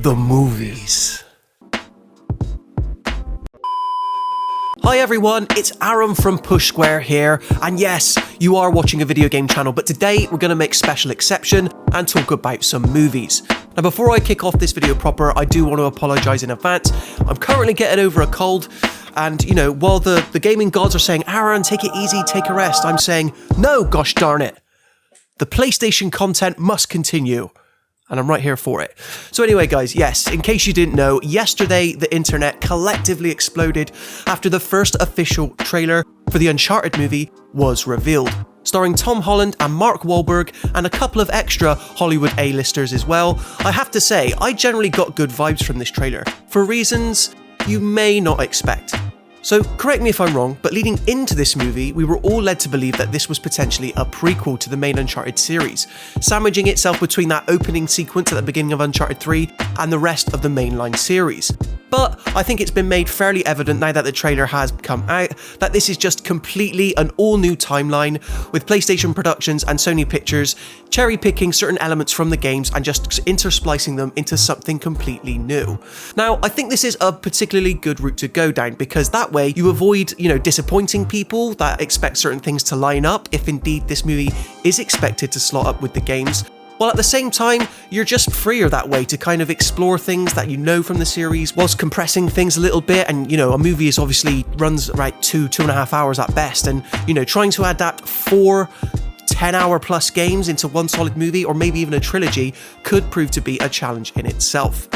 the movies. Hi everyone, it's Aaron from Push Square here, and yes, you are watching a video game channel, but today we're going to make special exception and talk about some movies. Now before I kick off this video proper, I do want to apologise in advance. I'm currently getting over a cold, and you know, while the gaming gods are saying, Aaron, take it easy, take a rest, I'm saying, no, gosh darn it. The PlayStation content must continue. And I'm right here for it. So anyway, guys, yes, in case you didn't know, yesterday the internet collectively exploded after the first official trailer for the Uncharted movie was revealed, starring Tom Holland and Mark Wahlberg and a couple of extra Hollywood A-listers as well. I have to say, I generally got good vibes from this trailer, for reasons you may not expect. So, correct me if I'm wrong, but leading into this movie, we were all led to believe that this was potentially a prequel to the main Uncharted series, sandwiching itself between that opening sequence at the beginning of Uncharted 3 and the rest of the mainline series. But I think it's been made fairly evident now that the trailer has come out that this is just completely an all-new timeline, with PlayStation Productions and Sony Pictures cherry-picking certain elements from the games and just intersplicing them into something completely new. Now, I think this is a particularly good route to go down, because that way you avoid, disappointing people that expect certain things to line up if indeed this movie is expected to slot up with the games. While at the same time, you're just freer that way to kind of explore things that you know from the series, whilst compressing things a little bit. And, a movie is obviously runs right 2.5 hours at best. And, trying to adapt 4 10-hour plus games into one solid movie, or maybe even a trilogy, could prove to be a challenge in itself.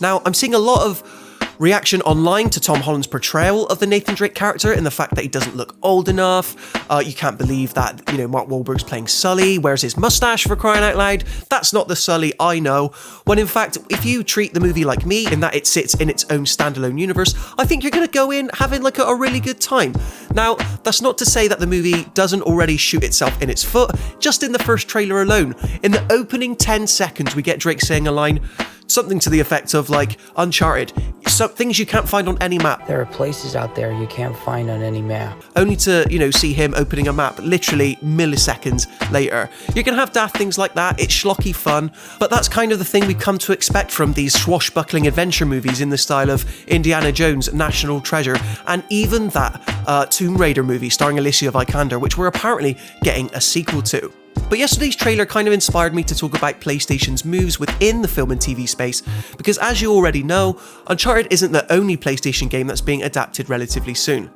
Now, I'm seeing a lot of reaction online to Tom Holland's portrayal of the Nathan Drake character, and the fact that he doesn't look old enough. You can't believe that, Mark Wahlberg's playing Sully. Where's his mustache, for crying out loud? That's not the Sully I know. When in fact, if you treat the movie like me, in that it sits in its own standalone universe, I think you're going to go in having a really good time. Now, that's not to say that the movie doesn't already shoot itself in its foot. Just in the first trailer alone, in the opening 10 seconds, we get Drake saying a line, something to the effect of, Uncharted, some things you can't find on any map. There are places out there you can't find on any map. Only to, see him opening a map literally milliseconds later. You're gonna have daft things like that, it's schlocky fun, but that's kind of the thing we've come to expect from these swashbuckling adventure movies in the style of Indiana Jones, National Treasure, and even that Tomb Raider movie starring Alicia Vikander, which we're apparently getting a sequel to. But yesterday's trailer kind of inspired me to talk about PlayStation's moves within the film and TV space, because as you already know, Uncharted isn't the only PlayStation game that's being adapted relatively soon.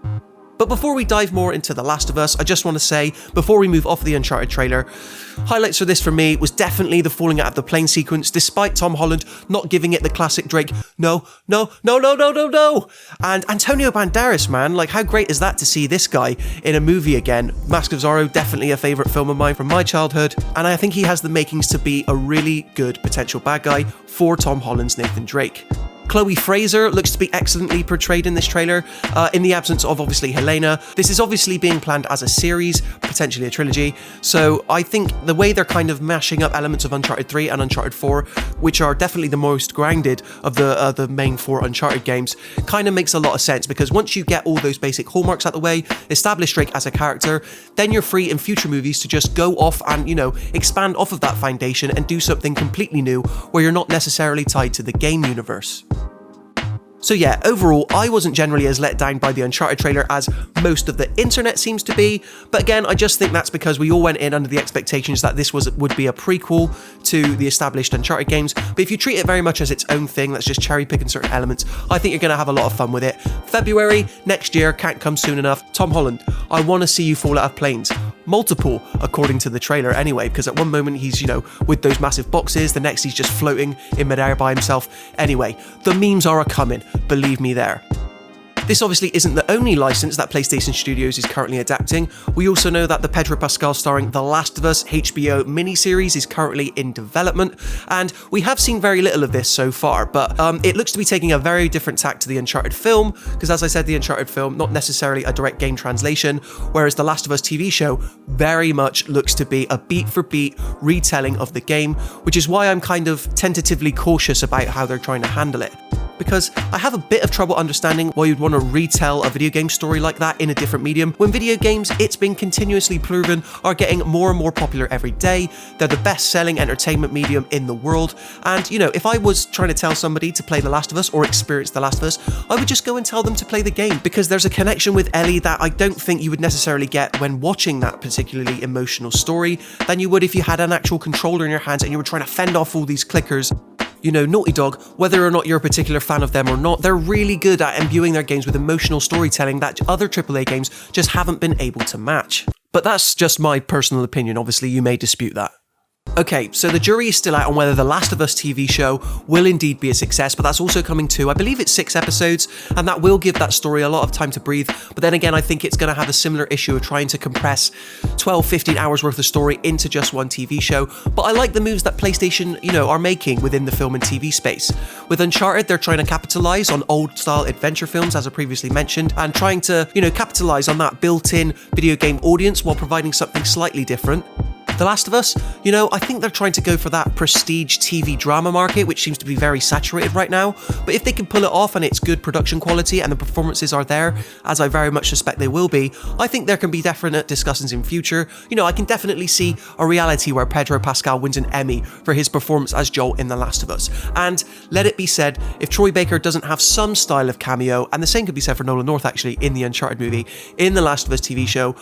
But before we dive more into The Last of Us, I just want to say, before we move off the Uncharted trailer, highlights for this for me was definitely the falling out of the plane sequence, despite Tom Holland not giving it the classic Drake, no. And Antonio Banderas, man, how great is that to see this guy in a movie again? Mask of Zorro, definitely a favourite film of mine from my childhood, and I think he has the makings to be a really good potential bad guy for Tom Holland's Nathan Drake. Chloe Fraser looks to be excellently portrayed in this trailer, in the absence of obviously Helena. This is obviously being planned as a series, potentially a trilogy, so I think the way they're kind of mashing up elements of Uncharted 3 and Uncharted 4, which are definitely the most grounded of the main 4 Uncharted games, kind of makes a lot of sense, because once you get all those basic hallmarks out the way, establish Drake as a character, then you're free in future movies to just go off and, expand off of that foundation and do something completely new where you're not necessarily tied to the game universe. So yeah, overall, I wasn't generally as let down by the Uncharted trailer as most of the internet seems to be, but again, I just think that's because we all went in under the expectations that this would be a prequel to the established Uncharted games, but if you treat it very much as its own thing that's just cherry-picking certain elements, I think you're going to have a lot of fun with it. February, next year, can't come soon enough. Tom Holland, I want to see you fall out of planes. Multiple, according to the trailer anyway, because at one moment he's, with those massive boxes, the next he's just floating in midair by himself. Anyway, the memes are a-coming, believe me there. This obviously isn't the only license that PlayStation Studios is currently adapting. We also know that the Pedro Pascal starring The Last of Us HBO miniseries is currently in development, and we have seen very little of this so far, but it looks to be taking a very different tack to the Uncharted film, because as I said, the Uncharted film, not necessarily a direct game translation, whereas The Last of Us TV show very much looks to be a beat-for-beat retelling of the game, which is why I'm kind of tentatively cautious about how they're trying to handle it. because I have a bit of trouble understanding why you'd want to retell a video game story like that in a different medium, when video games, it's been continuously proven, are getting more and more popular every day. They're the best-selling entertainment medium in the world, and if I was trying to tell somebody to play The Last of Us or experience The Last of Us, I would just go and tell them to play the game, because there's a connection with Ellie that I don't think you would necessarily get when watching that particularly emotional story than you would if you had an actual controller in your hands and you were trying to fend off all these clickers. Naughty Dog, whether or not you're a particular fan of them or not, they're really good at imbuing their games with emotional storytelling that other AAA games just haven't been able to match. But that's just my personal opinion, obviously you may dispute that. Okay, so the jury is still out on whether The Last of Us TV show will indeed be a success, but that's also coming to, I believe it's 6 episodes, and that will give that story a lot of time to breathe. But then again, I think it's going to have a similar issue of trying to compress 12-15 hours worth of story into just one TV show. But I like the moves that PlayStation, are making within the film and TV space. With Uncharted, they're trying to capitalize on old-style adventure films, as I previously mentioned, and trying to, capitalize on that built-in video game audience while providing something slightly different. The Last of Us, I think they're trying to go for that prestige TV drama market, which seems to be very saturated right now. But if they can pull it off and it's good production quality and the performances are there, as I very much suspect they will be, I think there can be definite discussions in future. I can definitely see a reality where Pedro Pascal wins an Emmy for his performance as Joel in The Last of Us. And let it be said, if Troy Baker doesn't have some style of cameo, and the same could be said for Nolan North actually in the Uncharted movie, in The Last of Us TV show,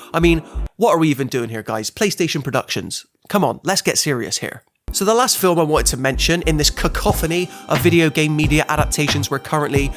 what are we even doing here, guys? PlayStation Productions. Come on, let's get serious here. So the last film I wanted to mention in this cacophony of video game media adaptations we're currently,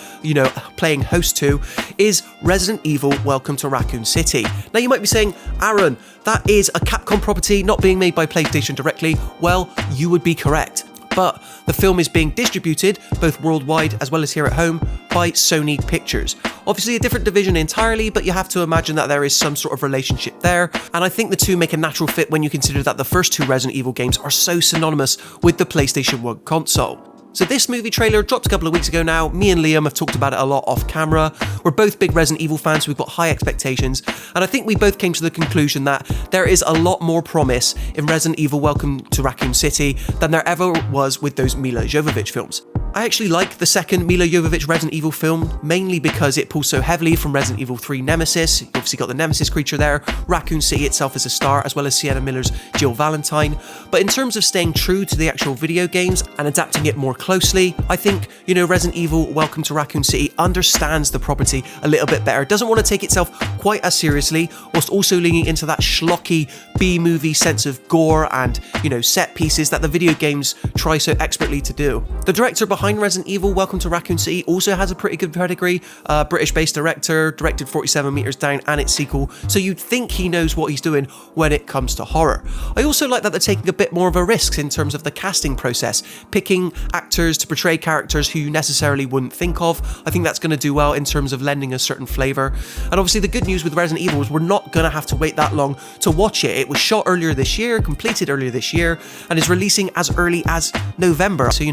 playing host to, is Resident Evil Welcome to Raccoon City. Now you might be saying, Aaron, that is a Capcom property not being made by PlayStation directly. Well, you would be correct. But the film is being distributed, both worldwide as well as here at home, by Sony Pictures. Obviously a different division entirely, but you have to imagine that there is some sort of relationship there, and I think the two make a natural fit when you consider that the first 2 Resident Evil games are so synonymous with the PlayStation 1 console. So this movie trailer dropped a couple of weeks ago now. Me and Liam have talked about it a lot off camera. We're both big Resident Evil fans, so we've got high expectations. And I think we both came to the conclusion that there is a lot more promise in Resident Evil Welcome to Raccoon City than there ever was with those Milla Jovovich films. I actually like the second Milla Jovovich Resident Evil film, mainly because it pulls so heavily from Resident Evil 3 Nemesis. You obviously got the Nemesis creature there, Raccoon City itself as a star, as well as Sienna Miller's Jill Valentine. But in terms of staying true to the actual video games and adapting it more closely, I think, Resident Evil Welcome to Raccoon City understands the property a little bit better. It doesn't want to take itself quite as seriously, whilst also leaning into that schlocky B-movie sense of gore and, set pieces that the video games try so expertly to do. The director behind Resident Evil Welcome to Raccoon City also has a pretty good pedigree, British-based director, directed 47 Meters Down and its sequel, so you'd think he knows what he's doing when it comes to horror. I also like that they're taking a bit more of a risk in terms of the casting process, picking actors to portray characters who you necessarily wouldn't think of. I think that's going to do well in terms of lending a certain flavour. And obviously the good news with Resident Evil is we're not going to have to wait that long to watch it. It was shot earlier this year, completed earlier this year, and is releasing as early as November. So,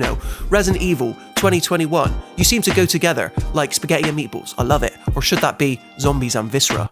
Resident Evil 2021, you seem to go together like spaghetti and meatballs. I love it. Or should that be zombies and viscera?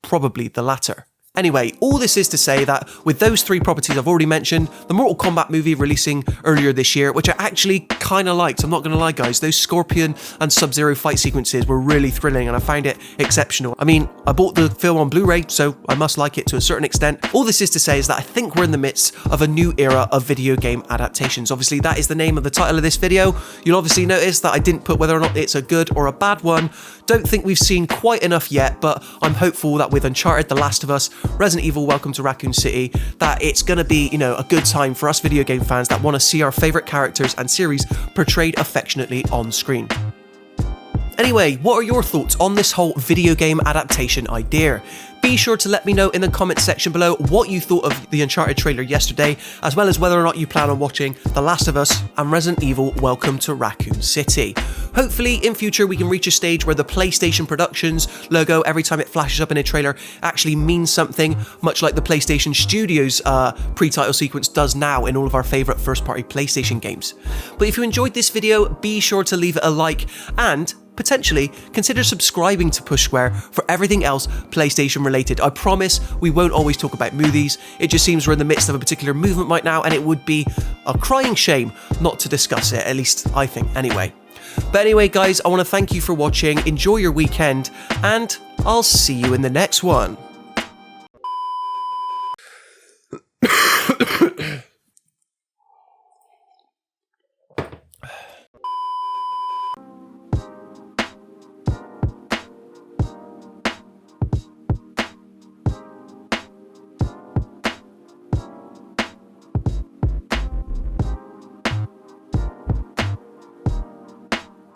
Probably the latter. Anyway, all this is to say that with those 3 properties I've already mentioned, the Mortal Kombat movie releasing earlier this year, which I actually kind of liked, I'm not going to lie guys, those Scorpion and Sub-Zero fight sequences were really thrilling and I found it exceptional. I bought the film on Blu-ray, so I must like it to a certain extent. All this is to say is that I think we're in the midst of a new era of video game adaptations. Obviously that is the name of the title of this video. You'll obviously notice that I didn't put whether or not it's a good or a bad one. Don't think we've seen quite enough yet, but I'm hopeful that with Uncharted, The Last of Us, Resident Evil Welcome to Raccoon City, that it's going to be, a good time for us video game fans that want to see our favourite characters and series portrayed affectionately on screen. Anyway, what are your thoughts on this whole video game adaptation idea? Be sure to let me know in the comments section below what you thought of the Uncharted trailer yesterday, as well as whether or not you plan on watching The Last of Us and Resident Evil Welcome to Raccoon City. Hopefully in future we can reach a stage where the PlayStation Productions logo, every time it flashes up in a trailer, actually means something, much like the PlayStation Studios pre-title sequence does now in all of our favourite first-party PlayStation games. But if you enjoyed this video, be sure to leave it a like and potentially consider subscribing to Push Square for everything else PlayStation related. I promise we won't always talk about movies. It just seems we're in the midst of a particular movement right now and it would be a crying shame not to discuss it, at least I think anyway. But anyway, guys, I want to thank you for watching, enjoy your weekend, and I'll see you in the next one.